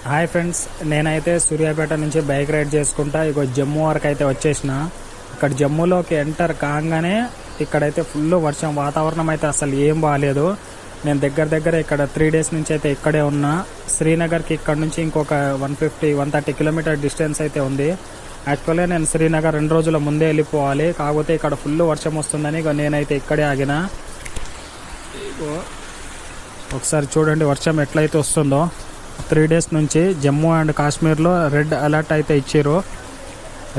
Hi friends, నేనైతే సూర్యాపేట నుంచి bike ride చేసుకుంటా ఇగో జమ్మూ వరకు అయితే వచ్చేసిన. ఇక్కడ జమ్మూలోకి ఎంటర్ కాగానే ఇక్కడైతే ఫుల్ వర్షం, వాతావరణం అయితే అసలు ఏం బాగాలేదు. నేను దగ్గర ఇక్కడ 3 days నుంచి అయితే ఇక్కడే ఉన్నా. శ్రీనగర్కి ఇక్కడ నుంచి ఇంకొక 150-130 కిలోమీటర్ డిస్టెన్స్ అయితే ఉంది. యాక్చువల్గా నేను శ్రీనగర్ 2 రోజుల ముందే వెళ్ళిపోవాలి, కాకపోతే ఇక్కడ ఫుల్ వర్షం వస్తుందని ఇక నేనైతే ఇక్కడే ఆగిన. ఒకసారి చూడండి వర్షం ఎట్లయితే వస్తుందో. 3 days నుంచి జమ్మూ అండ్ కాశ్మీర్లో రెడ్ అలర్ట్ అయితే ఇచ్చారు.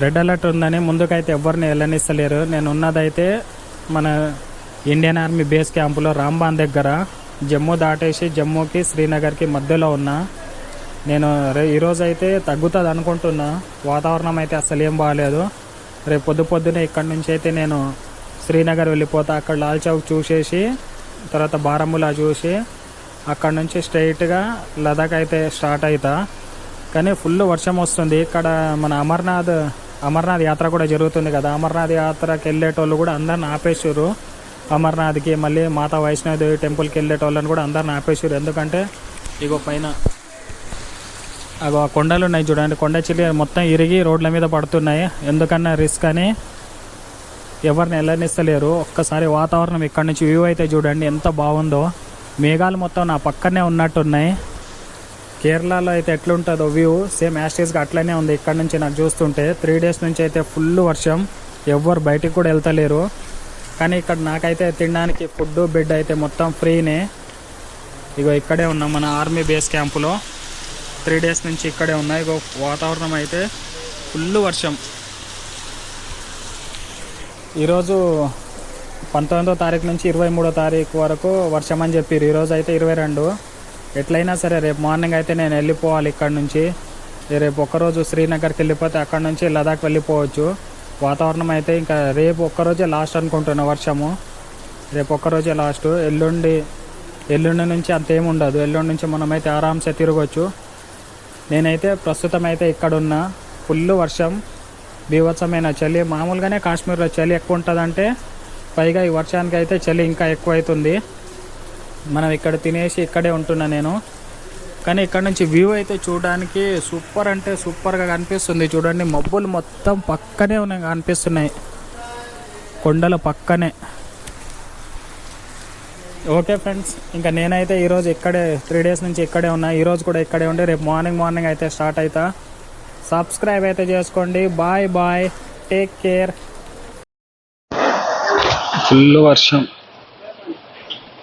రెడ్ అలర్ట్ ఉందని ముందుకైతే ఎవరిని వెళ్ళనిస్తలేరు. నేను ఉన్నదైతే మన ఇండియన్ ఆర్మీ బేస్ క్యాంపులో రాంబాన్ దగ్గర, జమ్మూ దాటేసి జమ్మూకి శ్రీనగర్కి మధ్యలో ఉన్నా. నేను ఈరోజు అయితే తగ్గుతుంది అనుకుంటున్నా. వాతావరణం అయితే అసలు ఏం బాగాలేదు. రేపు పొద్దునే ఇక్కడి నుంచి అయితే నేను శ్రీనగర్ వెళ్ళిపోతా. అక్కడ లాల్ చౌక్ చూసేసి తర్వాత బారాముల్లా చూసి అక్కడ నుంచి స్ట్రైట్గా లదాఖ్ అయితే స్టార్ట్ అవుతా. కానీ ఫుల్ వర్షం వస్తుంది. ఇక్కడ మన అమర్నాథ్ యాత్ర కూడా జరుగుతుంది కదా. అమర్నాథ్ యాత్రకి వెళ్ళేటోళ్ళు కూడా అందరిని ఆపేసారు. అమర్నాథ్కి మళ్ళీ మాతా వైష్ణోదేవి టెంపుల్కి వెళ్ళేటోళ్ళని కూడా అందరిని ఆపేసారు. ఎందుకంటే ఇగో పైన అగో ఆ కొండలు ఉన్నాయి చూడండి, కొండ చిల్లి మొత్తం ఇరిగి రోడ్ల మీద పడుతున్నాయి. ఎందుకన్నా రిస్క్ అని ఎవరిని వెళ్ళనిస్తలేరు. ఒక్కసారి వాతావరణం ఇక్కడ నుంచి వ్యూ అయితే చూడండి ఎంత బాగుందో. మేఘాలు మొత్తం నా పక్కనే ఉన్నట్టున్నాయి. కేరళలో అయితే ఎట్లుంటుందో వ్యూ సేమ్ యాస్టీస్గా అట్లనే ఉంది ఇక్కడ నుంచి నాకు చూస్తుంటే. 3 days నుంచి అయితే ఫుల్ వర్షం, ఎవ్వరు బయటికి కూడా వెళ్తలేరు. కానీ ఇక్కడ నాకైతే తినడానికి ఫుడ్ బెడ్ అయితే మొత్తం ఫ్రీనే. ఇగో ఇక్కడే ఉన్నాం మన ఆర్మీ బేస్ క్యాంపులో. 3 days నుంచి ఇక్కడే ఉన్నాయి. ఇగో వాతావరణం అయితే ఫుల్ వర్షం. ఈరోజు 19వ తారీఖు నుంచి 23వ తారీఖు వరకు వర్షం అని చెప్పారు. ఈరోజు అయితే 22. ఎట్లయినా సరే రేపు మార్నింగ్ అయితే నేను వెళ్ళిపోవాలి ఇక్కడ నుంచి. రేపు ఒక్కరోజు శ్రీనగర్కి వెళ్ళిపోతే అక్కడ నుంచి లదాఖ్ వెళ్ళిపోవచ్చు. వాతావరణం అయితే ఇంకా రేపు ఒక్కరోజే లాస్ట్ అనుకుంటున్నా వర్షము. రేపు ఒక్కరోజే లాస్ట్. ఎల్లుండి నుంచి అంతేమి ఉండదు. ఎల్లుండి నుంచి మనమైతే ఆరామ్సే తిరగవచ్చు. నేనైతే ప్రస్తుతం అయితే ఇక్కడున్నా. ఫుల్ వర్షం, బీభత్సమైన చలి. మామూలుగానే కాశ్మీర్లో చలి ఎక్కువ ఉంటుందంటే పైగా ఈ వర్షానికి అయితే చలి ఇంకా ఎక్కువ అవుతుంది. మనం ఇక్కడ తినేసి ఇక్కడే ఉంటున్నా నేను. కానీ ఇక్కడ నుంచి వ్యూ అయితే చూడడానికి సూపర్ అంటే సూపర్గా కనిపిస్తుంది. చూడండి మబ్బులు మొత్తం పక్కనే ఉన్నాయి కనిపిస్తున్నాయి, కొండల పక్కనే. ఓకే ఫ్రెండ్స్, ఇంకా నేనైతే ఈరోజు ఇక్కడే 3 days నుంచి ఇక్కడే ఉన్నా. ఈరోజు కూడా ఇక్కడే ఉండి రేపు మార్నింగ్ అయితే స్టార్ట్ అవుతా. సబ్స్క్రైబ్ అయితే చేసుకోండి. Bye take care. ఫుల్ వర్షం.